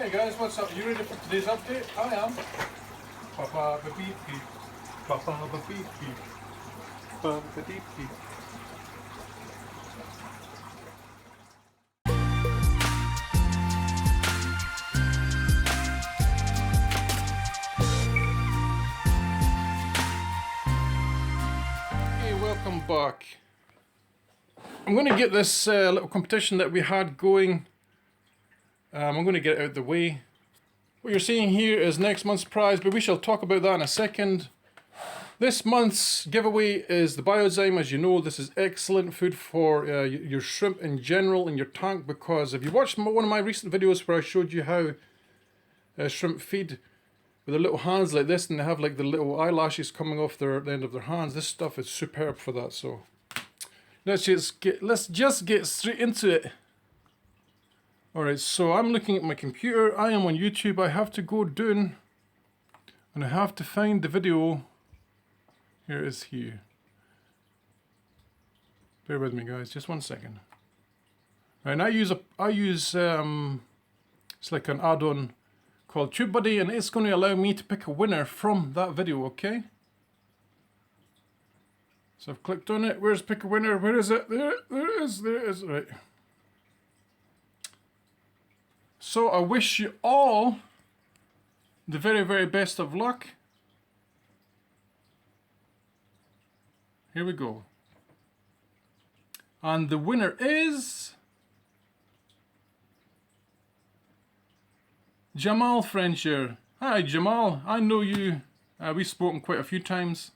Hey guys, what's up? You ready for today's update? I am. Papa ba beep beep. Papa ba beep beep. Papa ba beep beep. Hey, welcome back. I'm going to get this little competition that we had going. I'm going to get it out of the way. What you're seeing here is next month's prize, but we shall talk about that in a second. This month's giveaway is the Biozyme. As you know, this is excellent food for your shrimp in general in your tank, because if you watched one of my recent videos where I showed you how shrimp feed with their little hands like this, and they have like the little eyelashes coming off the end of their hands, this stuff is superb for that. So let's just get straight into it. Alright, so I'm looking at my computer, I am on YouTube, I have to go down and I have to find the video. Here it is here. Bear with me guys, just 1 second. Right, and I use it's like an add-on called TubeBuddy, and it's going to allow me to pick a winner from that video, okay? So I've clicked on it, where's pick a winner, where is it? There it is, right. So I wish you all the very, very best of luck. Here we go. And the winner is Jamal Frencher. Hi Jamal, I know you. We've spoken quite a few times.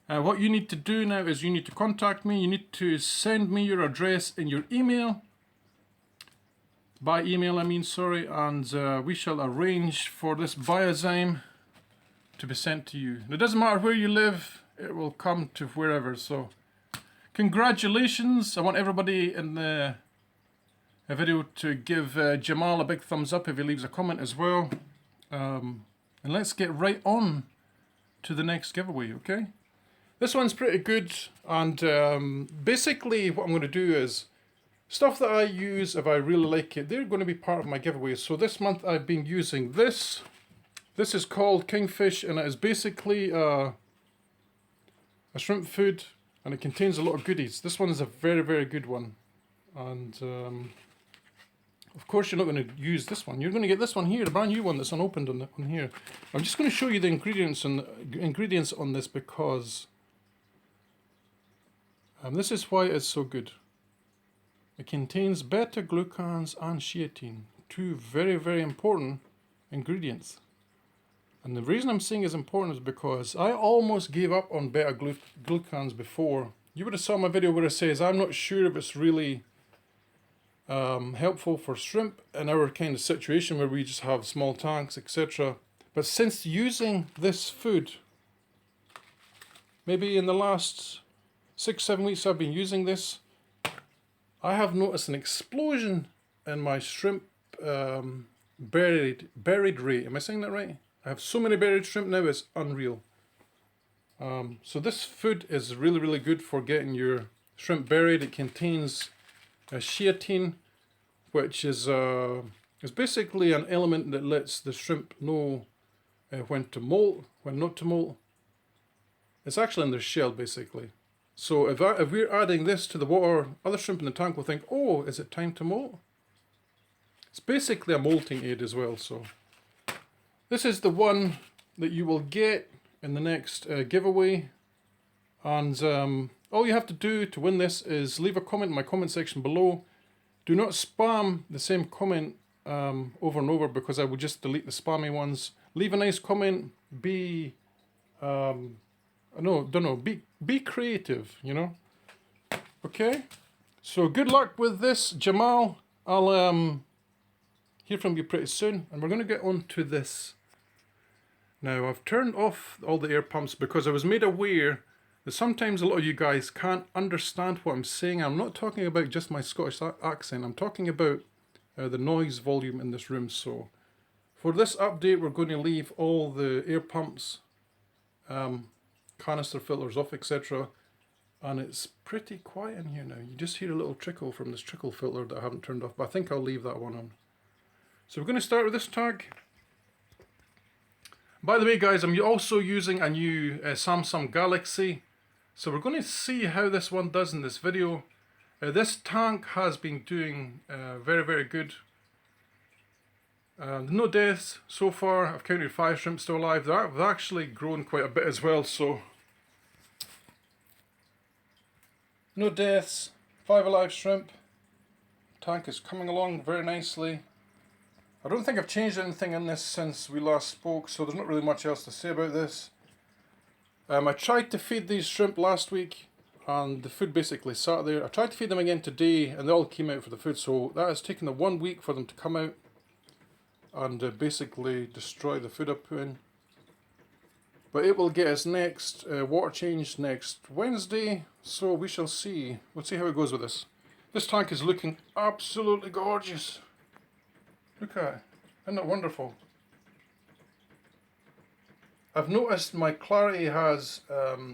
What you need to do now is you need to contact me. You need to send me your address in your email. By email, I mean, sorry, and we shall arrange for this Biozyme to be sent to you. It doesn't matter where you live, it will come to wherever. So, congratulations! I want everybody in the video to give Jamal a big thumbs up if he leaves a comment as well. And let's get right on to the next giveaway, okay? This one's pretty good, and basically what I'm going to do is stuff that I use, if I really like it, they're going to be part of my giveaway. So this month I've been using this. This is called Kingfish, and it is basically a shrimp food, and it contains a lot of goodies. This one is a very, very good one. And of course you're not going to use this one. You're going to get this one here, the brand new one that's unopened on here. I'm just going to show you the ingredients on this, because this is why it's so good. It contains beta-glucans and sheatine, two very, very important ingredients. And the reason I'm saying it's important is because I almost gave up on beta-glucans before. You would have saw my video where it says I'm not sure if it's really helpful for shrimp in our kind of situation where we just have small tanks, etc. But since using this food, maybe in the last 6-7 weeks I've been using this, I have noticed an explosion in my shrimp buried rate. Am I saying that right? I have so many buried shrimp now, it's unreal. So this food is really, really good for getting your shrimp buried. It contains sheatine, which is basically an element that lets the shrimp know when to molt, when not to molt. It's actually in their shell, basically. So if we're adding this to the water, other shrimp in the tank will think, oh, is it time to molt? It's basically a molting aid as well. So this is the one that you will get in the next giveaway. And all you have to do to win this is leave a comment in my comment section below. Do not spam the same comment over and over, because I will just delete the spammy ones. Leave a nice comment. Be be creative, you know. Okay, so good luck with this, Jamal. I'll hear from you pretty soon, and we're going to get on to this. Now, I've turned off all the air pumps because I was made aware that sometimes a lot of you guys can't understand what I'm saying. I'm not talking about just my Scottish accent, I'm talking about the noise volume in this room. So for this update, we're going to leave all the air pumps, canister filters off, etc. And it's pretty quiet in here now. You just hear a little trickle from this trickle filter that I haven't turned off, but I think I'll leave that one on. So we're going to start with this tank. By the way guys, I'm also using a new Samsung Galaxy. So we're going to see how this one does in this video. This tank has been doing very, very good. No deaths so far. I've counted 5 shrimp still alive. They've actually grown quite a bit as well, so no deaths, 5 alive shrimp. Tank is coming along very nicely. I don't think I've changed anything in this since we last spoke, so there's not really much else to say about this. I tried to feed these shrimp last week and the food basically sat there. I tried to feed them again today and they all came out for the food, so that has taken the 1 week for them to come out and basically destroy the food I put in. But it will get its next water change next Wednesday, so we shall see. We'll see how it goes with this. This tank is looking absolutely gorgeous. Look at it. Isn't it wonderful? I've noticed my clarity has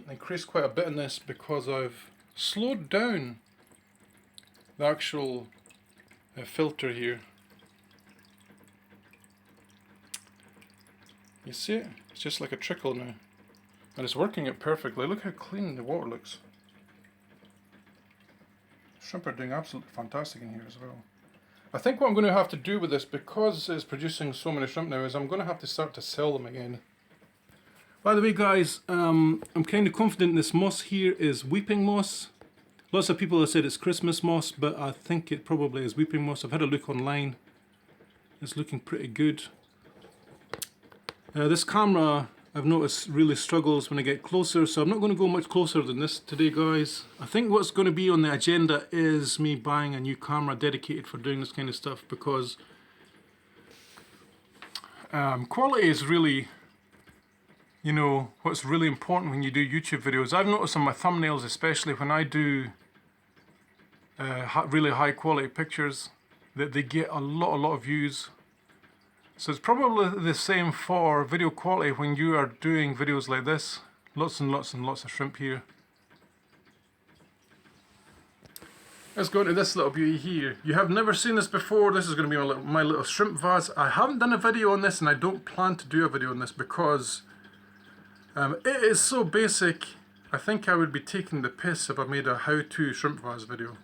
increased quite a bit in this because I've slowed down the actual filter here. You see it? It's just like a trickle now. And it's working it perfectly. Look how clean the water looks. Shrimp are doing absolutely fantastic in here as well. I think what I'm going to have to do with this, because it's producing so many shrimp now, is I'm going to have to start to sell them again. By the way guys, I'm kind of confident this moss here is weeping moss. Lots of people have said it's Christmas moss, but I think it probably is weeping moss. I've had a look online. It's looking pretty good. This camera, I've noticed, really struggles when I get closer, so I'm not going to go much closer than this today guys. I think what's going to be on the agenda is me buying a new camera dedicated for doing this kind of stuff, because quality is really, you know, what's really important when you do YouTube videos. I've noticed on my thumbnails, especially when I do really high quality pictures, that they get a lot of views. So it's probably the same for video quality when you are doing videos like this. Lots and lots and lots of shrimp here. Let's go into this little beauty here. You have never seen this before. This is going to be my little shrimp vase. I haven't done a video on this and I don't plan to do a video on this because it is so basic. I think I would be taking the piss if I made a how-to shrimp vase video.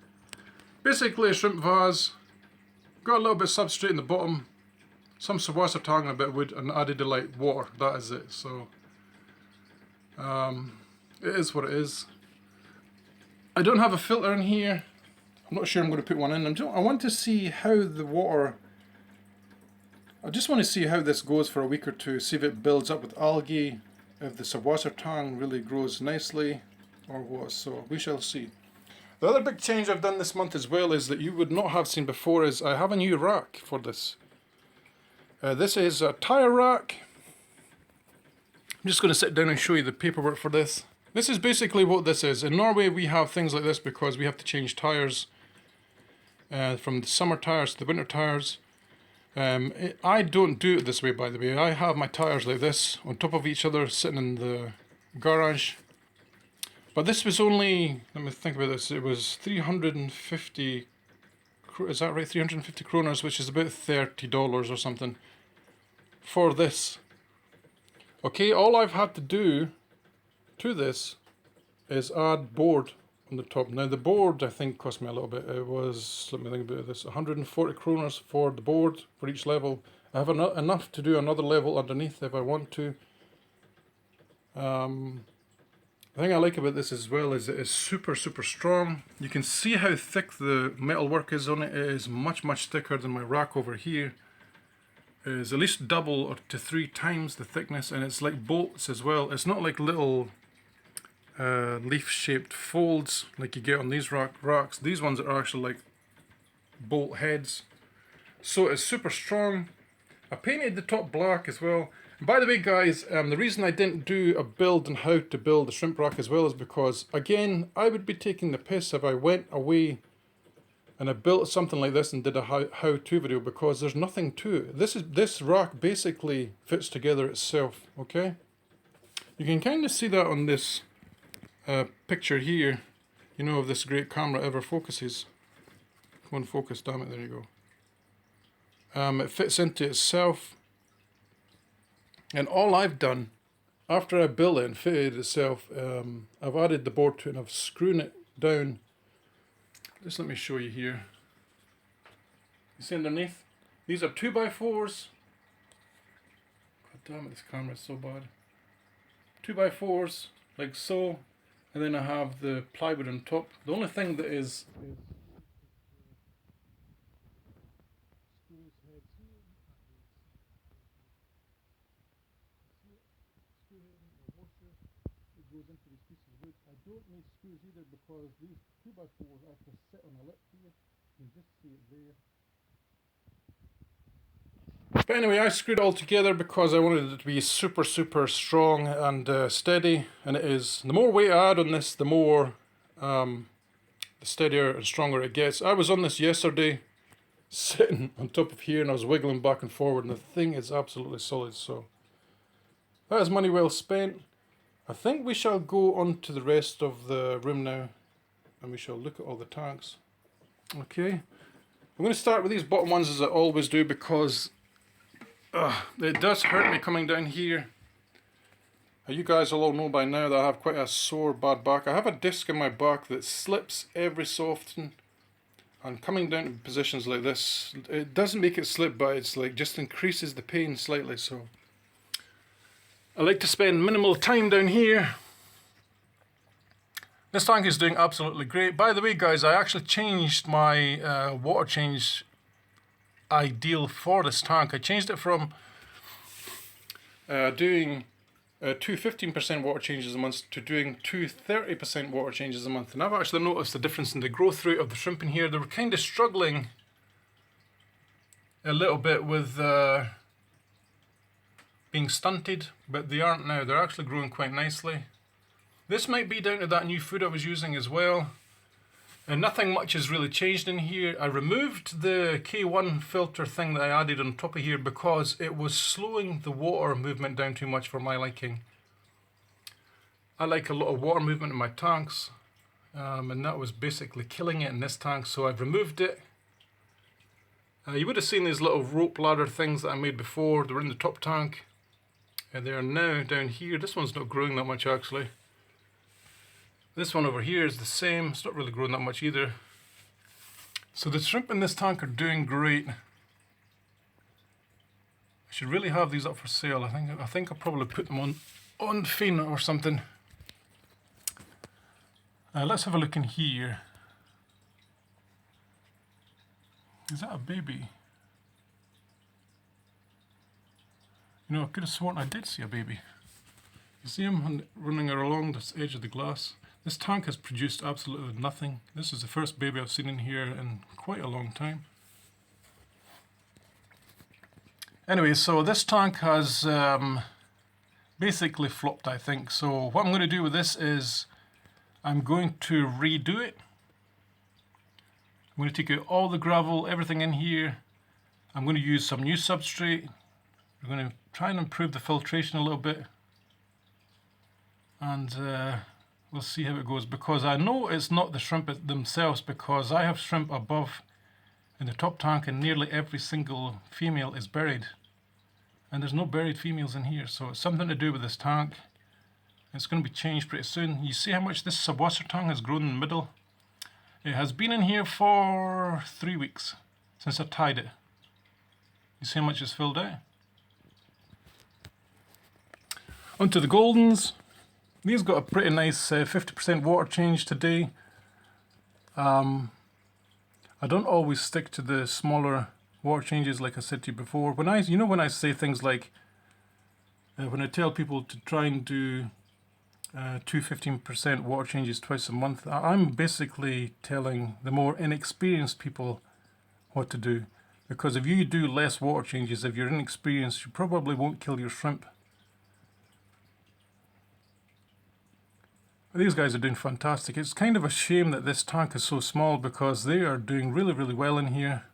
Basically a shrimp vase. Got a little bit of substrate in the bottom. Some saltwater tang and a bit of wood and added a light water. That is it. So it is what it is. I don't have a filter in here. I'm not sure I'm going to put one in. I want to see how the water, I just want to see how this goes for a week or two, see if it builds up with algae, if the saltwater tang really grows nicely or what, so we shall see. The other big change I've done this month as well is that you would not have seen before is I have a new rack for this. This is a tire rack. I'm just going to sit down and show you the paperwork for this. This is basically what this is. In Norway we have things like this because we have to change tires from the summer tires to the winter tires. I don't do it this way, by the way. I have my tires like this on top of each other sitting in the garage. But this was only, let me think about this, it was 350, is that right, 350 kroners, which is about $30 or something for this. Okay, all I've had to do to this is add board on the top. Now the board I think cost me a little bit. It was, let me think about this, 140 kroners for the board for each level. I have enough to do another level underneath if I want to. The thing I like about this as well is it is super strong. You can see how thick the metalwork is on it. It is much thicker than my rack over here. It is at least double or to 3 times the thickness, and it's like bolts as well. It's not like little leaf shaped folds like you get on these racks. These ones are actually like bolt heads. So it's super strong. I painted the top black as well. And by the way guys, the reason I didn't do a build on how to build a shrimp rack as well is because, again, I would be taking the piss if I went away and I built something like this and did a how-to video, because there's nothing to it. This rack basically fits together itself, okay? You can kind of see that on this picture here, you know, if this great camera ever focuses. Come on, focus, damn it, there you It fits into itself. And all I've done, after I built it and fitted itself, I've added the board to it and I've screwed it down. Just let me show you here. You see underneath? These are 2x4s. God damn it, this camera is so bad. 2x4s, like so. And then I have the plywood on top. The only thing that is goes into these pieces of wood. I don't need screws either because these 2x4s actually sit on a lip here. You can just see it there. But anyway, I screwed it all together because I wanted it to be super strong and steady, and it is. The more weight I add on this, the more the steadier and stronger it gets. I was on this yesterday, sitting on top of here, and I was wiggling back and forward, and the thing is absolutely solid. So that is money well spent. I think we shall go on to the rest of the room now, and we shall look at all the tanks. Okay, I'm going to start with these bottom ones as I always do because it does hurt me coming down here. You guys will all know by now that I have quite a sore bad back. I have a disc in my back that slips every so often, and coming down to positions like this, it doesn't make it slip, but it's like just increases the pain slightly. So I like to spend minimal time down here. This tank is doing absolutely great. By the way, guys, I actually changed my water change ideal for this tank. I changed it from doing 2 15% water changes a month to doing 2 30% water changes a month. And I've actually noticed the difference in the growth rate of the shrimp in here. They were kind of struggling a little bit with being stunted, but they aren't now. They're actually growing quite nicely. This might be down to that new food I was using as well. And nothing much has really changed in here. I removed the K1 filter thing that I added on top of here because it was slowing the water movement down too much for my liking. I like a lot of water movement in my tanks, and that was basically killing it in this tank, so I've removed it. You would have seen these little rope ladder things that I made before. They were in the top tank, and they are now down here. This one's not growing that much actually. This one over here is the same. It's not really growing that much either. So the shrimp in this tank are doing great. I should really have these up for sale. I think I'll probably put them on Finn or something. Let's have a look in here. Is that a baby? You know, I could have sworn I did see a baby. You see him running along this edge of the glass? This tank has produced absolutely nothing. This is the first baby I've seen in here in quite a long time. Anyway, so this tank has basically flopped, I think. So what I'm going to do with this is I'm going to redo it. I'm going to take out all the gravel, everything in here. I'm going to use some new substrate. We're going to try and improve the filtration a little bit. And we'll see how it goes, because I know it's not the shrimp themselves, because I have shrimp above in the top tank and nearly every single female is buried. And there's no buried females in here, so it's something to do with this tank. It's going to be changed pretty soon. You see how much this subwasser tank has grown in the middle? It has been in here for 3 weeks since I tied it. You see how much it's filled out? Onto the Goldens. These got a pretty nice 50% water change today. I don't always stick to the smaller water changes like I said to you before. When I say things like, when I tell people to try and do 2 15% water changes twice a month, I'm basically telling the more inexperienced people what to do. Because if you do less water changes, if you're inexperienced, you probably won't kill your shrimp. These guys are doing fantastic. It's kind of a shame that this tank is so small because they are doing really well in here.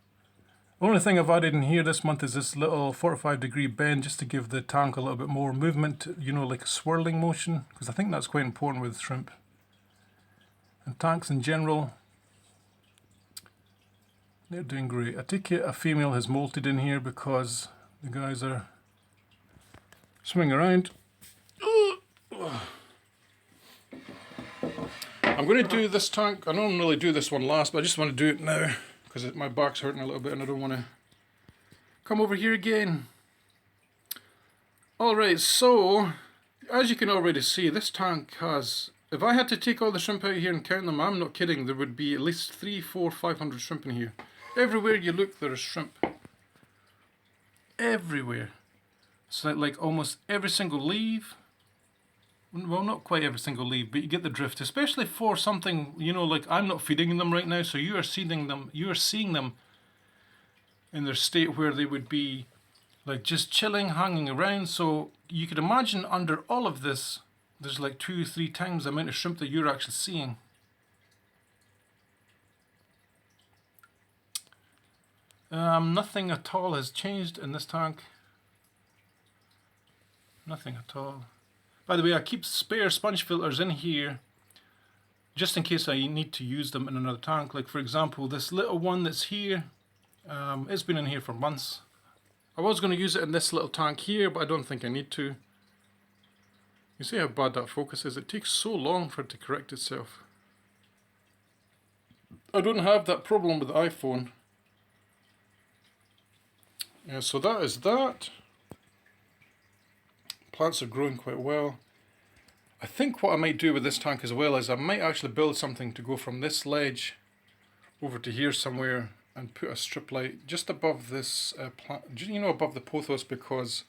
The only thing I've added in here this month is this little 45-degree bend just to give the tank a little bit more movement, you know, like a swirling motion, because I think that's quite important with shrimp. And tanks in general, They're doing great. I take it a female has molted in here because the guys are swimming around. I'm going to do this tank. I don't really do this one last, but I just want to do it now because my back's hurting a little bit and I don't want to come over here again. Alright, so as you can already see, this tank has, if I had to take all the shrimp out here and count them, I'm not kidding, there would be at least 300, 400, 500 shrimp in here. Everywhere you look there is shrimp. Everywhere. It's like almost every single leaf. Well, not quite every single leaf, but you get the drift. Especially for something, you know, like I'm not feeding them right now, so you are seeing them in their state where they would be like just chilling, hanging around. So you could imagine under all of this, there's like 2 or 3 times the amount of shrimp that you're actually seeing. Nothing at all has changed in this tank. Nothing at all. By the way, I keep spare sponge filters in here just in case I need to use them in another tank. Like for example, this little one that's here, it's been in here for months. I was going to use it in this little tank here, but I don't think I need to. You see how bad that focus is? It takes so long for it to correct itself. I don't have that problem with the iPhone. Yeah, so that is that. Plants are growing quite well. I think what I might do with this tank as well is I might actually build something to go from this ledge over to here somewhere and put a strip light just above this plant, you know, above the pothos, because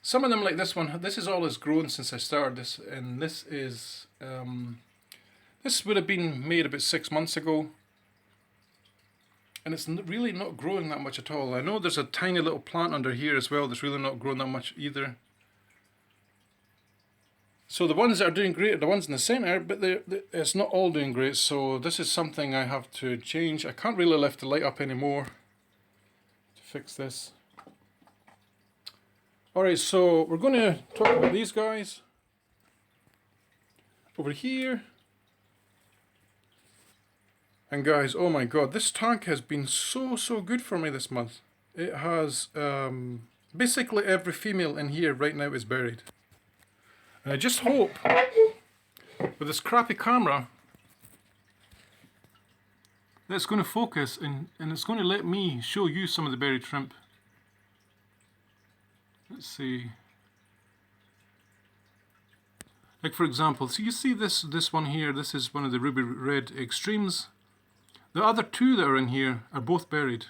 some of them, like this one, this is all has grown since I started this, and this is this would have been made about 6 months ago, and it's really not growing that much at all. I know there's a tiny little plant under here as well that's really not growing that much either. So the ones that are doing great are the ones in the center, but it's not all doing great, so this is something I have to change. I can't really lift the light up anymore to fix this. Alright, so we're going to talk about these guys. Over here. And guys, oh my god, this tank has been so good for me this month. It has, basically every female in here right now is buried. And I just hope, with this crappy camera, that it's going to focus and it's going to let me show you some of the buried shrimp. Let's see. Like for example, so you see this one here, this is one of the ruby red extremes. The other 2 that are in here are both buried.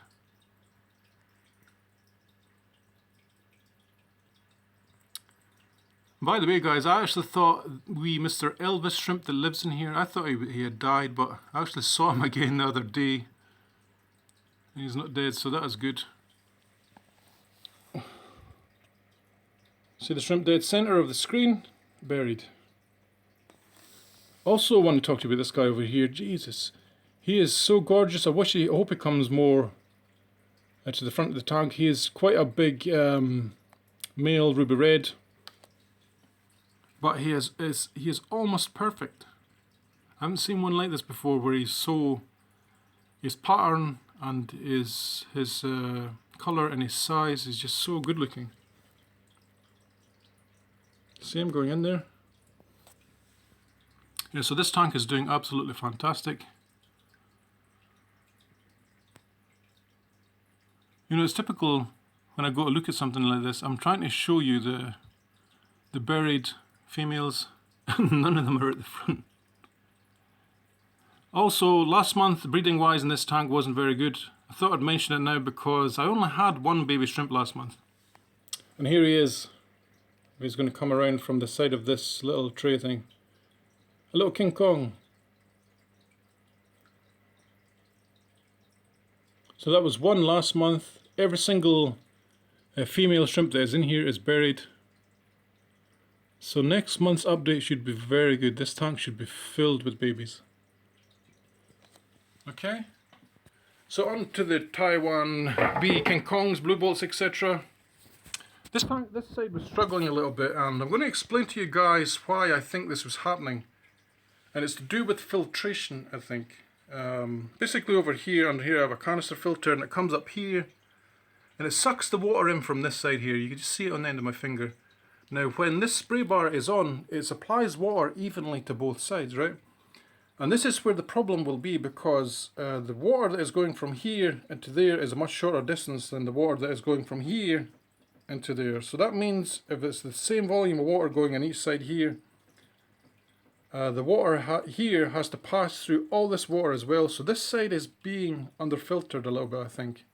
By the way guys, I actually thought Mr. Elvis shrimp that lives in here, I thought he had died, but I actually saw him again the other day. He's not dead, so that is good. See the shrimp dead center of the screen? Buried. Also want to talk to you about this guy over here. Jesus. He is so gorgeous. I hope he comes more to the front of the tank. He is quite a big male ruby red. But he is almost perfect. I haven't seen one like this before, where his pattern and his colour and his size is just so good looking. See him going in there? Yeah, so this tank is doing absolutely fantastic. You know, it's typical when I go to look at something like this, I'm trying to show you the buried females, and none of them are at the front. Also, last month, breeding wise in this tank wasn't very good. I thought I'd mention it now because I only had 1 baby shrimp last month. And here he is. He's going to come around from the side of this little tray thing. A little King Kong. So that was 1 last month. Every single female shrimp that is in here is buried. So next month's update should be very good. This tank should be filled with babies. Okay. So on to the Taiwan bee King Kongs, blue bolts, etc. This side was struggling a little bit, and I'm going to explain to you guys why I think this was happening. And it's to do with filtration, I think. Basically over here, under here I have a canister filter, and it comes up here and it sucks the water in from this side here. You can just see it on the end of my finger. Now when this spray bar is on, it supplies water evenly to both sides, right? And this is where the problem will be, because the water that is going from here into there is a much shorter distance than the water that is going from here into there. So that means if it's the same volume of water going on each side here, the water here has to pass through all this water as well. So this side is being under-filtered a little bit, I think.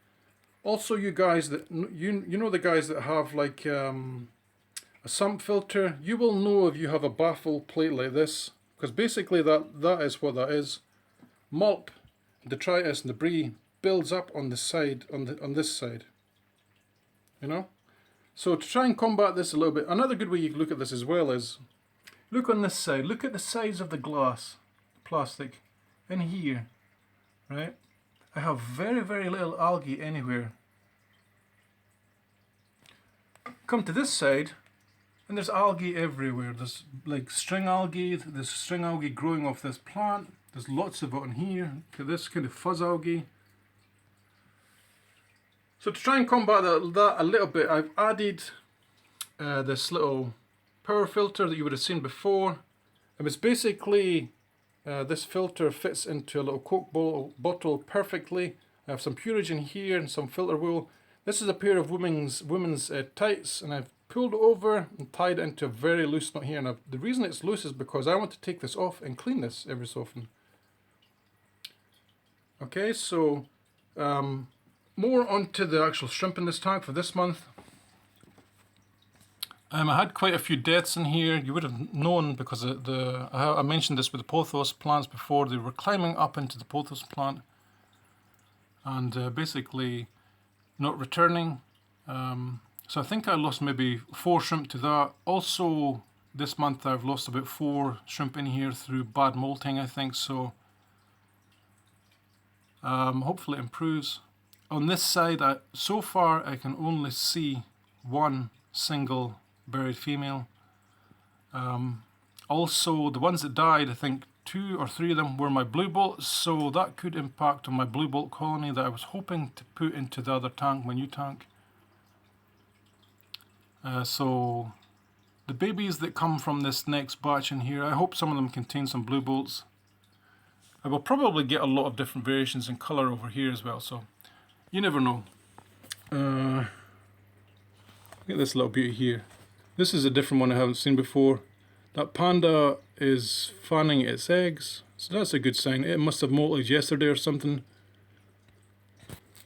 Also, you guys that you know the guys that have like a sump filter, you will know if you have a baffle plate like this, because basically that is what that is. Mulch, detritus, and debris builds up on the side, on this side. You know. So to try and combat this a little bit, another good way you can look at this as well is, look on this side. Look at the sides of the glass, plastic, in here, right? I have very, very little algae anywhere. Come to this side, and there's algae everywhere. There's like string algae. There's string algae growing off this plant. There's lots of it on here. Look at this kind of fuzz algae. So to try and combat that a little bit, I've added this little power filter that you would have seen before. It was basically this filter fits into a little Coke bottle perfectly. I have some Purage in here and some filter wool. This is a pair of women's tights, and I've pulled it over and tied it into a very loose knot here. And the reason it's loose is because I want to take this off and clean this every so often. Okay, so more onto the actual shrimp in this tank for this month. I had quite a few deaths in here. You would have known because I mentioned this with the pothos plants before. They were climbing up into the pothos plant and basically not returning. So I think I lost maybe 4 shrimp to that. Also this month I've lost about 4 shrimp in here through bad molting, I think. So hopefully it improves. On this side, so far I can only see 1 single buried female. Also, the ones that died, I think 2 or 3 of them were my blue bolts, so that could impact on my blue bolt colony that I was hoping to put into the other tank, my new tank. So the babies that come from this next batch in here, I hope some of them contain some blue bolts. I will probably get a lot of different variations in colour over here as well, so you never know. Look at this little beauty here. This is a different one I haven't seen before. That panda is fanning its eggs, so that's a good sign. It must have molted yesterday or something.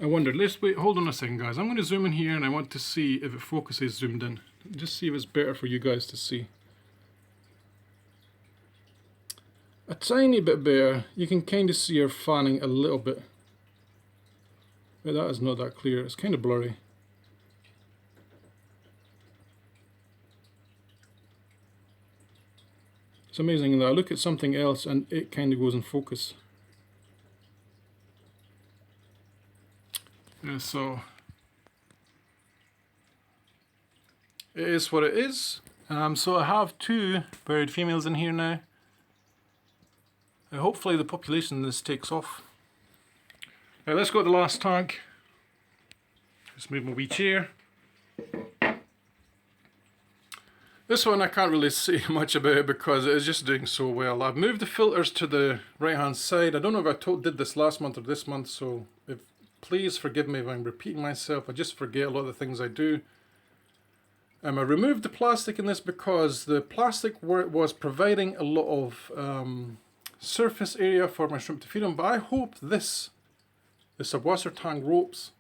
I wondered, let's wait, hold on a second guys. I'm going to zoom in here and I want to see if it focuses zoomed in. Just see if it's better for you guys to see. A tiny bit better. You can kind of see her fanning a little bit. But that is not that clear, it's kind of blurry. It's amazing that I look at something else and it kind of goes in focus. Yeah, so it is what it is. So I have 2 buried females in here now. Hopefully the population in this takes off. Now let's go to the last tank. Just move my wee chair. This one I can't really say much about it because it is just doing so well. I've moved the filters to the right hand side. I don't know if I did this last month or this month, so please forgive me if I'm repeating myself. I just forget a lot of the things I do. I removed the plastic in this because the plastic was providing a lot of surface area for my shrimp to feed on, but I hope the subwater tank ropes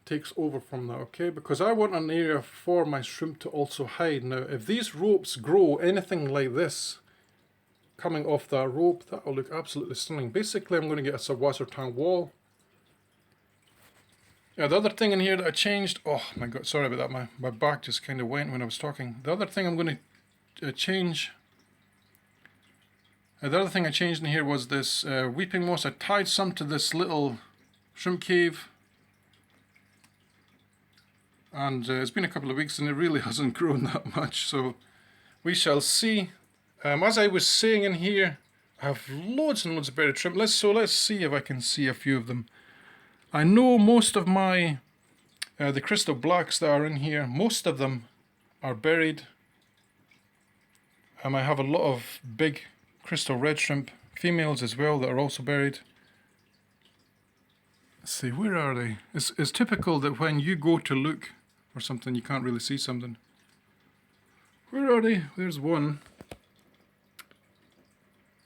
takes over from that, okay? Because I want an area for my shrimp to also hide. Now, if these ropes grow anything like this, coming off that rope, that will look absolutely stunning. Basically, I'm going to get a subwater tank wall. Yeah, the other thing in here that I changed, oh my god, sorry about that, my back just kind of went when I was talking. The other thing I'm going to change, the other thing I changed in here was this weeping moss. I tied some to this little shrimp cave. And it's been a couple of weeks and it really hasn't grown that much, so we shall see. As I was saying in here, I have loads and loads of buried shrimp. Let's see if I can see a few of them. I know most of my the crystal blacks that are in here, most of them are buried. I have a lot of big crystal red shrimp females as well that are also buried. Let's see, where are they? It's typical that when you go to look for something, you can't really see something. Where are they? There's one.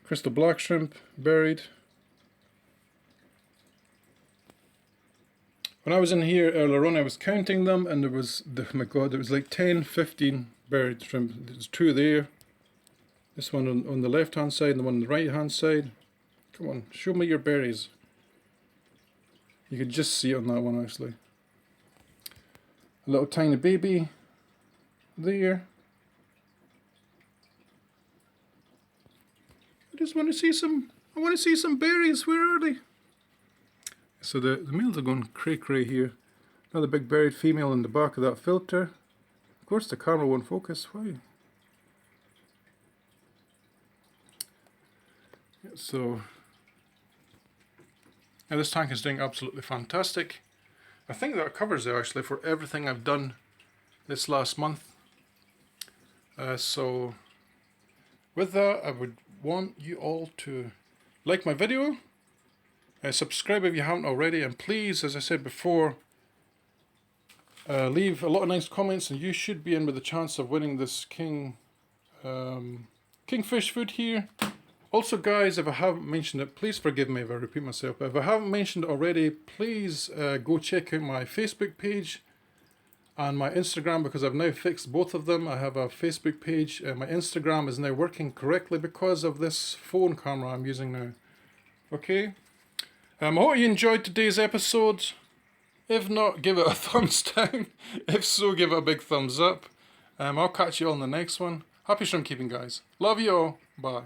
Crystal black shrimp buried. When I was in here earlier on, I was counting them, and there was, oh my god, there was like 10, 15 buried shrimp. There's two there. This one on the left hand side and the one on the right hand side. Come on, show me your berries. You could just see it on that one actually. A little tiny baby there. I just want to see some, I want to see some berries. Where are they? So the males are going cray here. Another big buried female in the back of that filter. Of course the camera won't focus. Why? So now this tank is doing absolutely fantastic. I think that covers it actually for everything I've done this last month. So with that, I would want you all to like my video, subscribe if you haven't already, and please, as I said before, leave a lot of nice comments, and you should be in with a chance of winning this kingfish food here. Also guys, if I haven't mentioned it, please forgive me if I repeat myself, but if I haven't mentioned it already, please go check out my Facebook page and my Instagram, because I've now fixed both of them. I have a Facebook page, my Instagram is now working correctly because of this phone camera I'm using now. Okay, I hope you enjoyed today's episode. If not, give it a thumbs down. If so, give it a big thumbs up. I'll catch you all in the next one. Happy shrimp keeping guys. Love you all. Bye.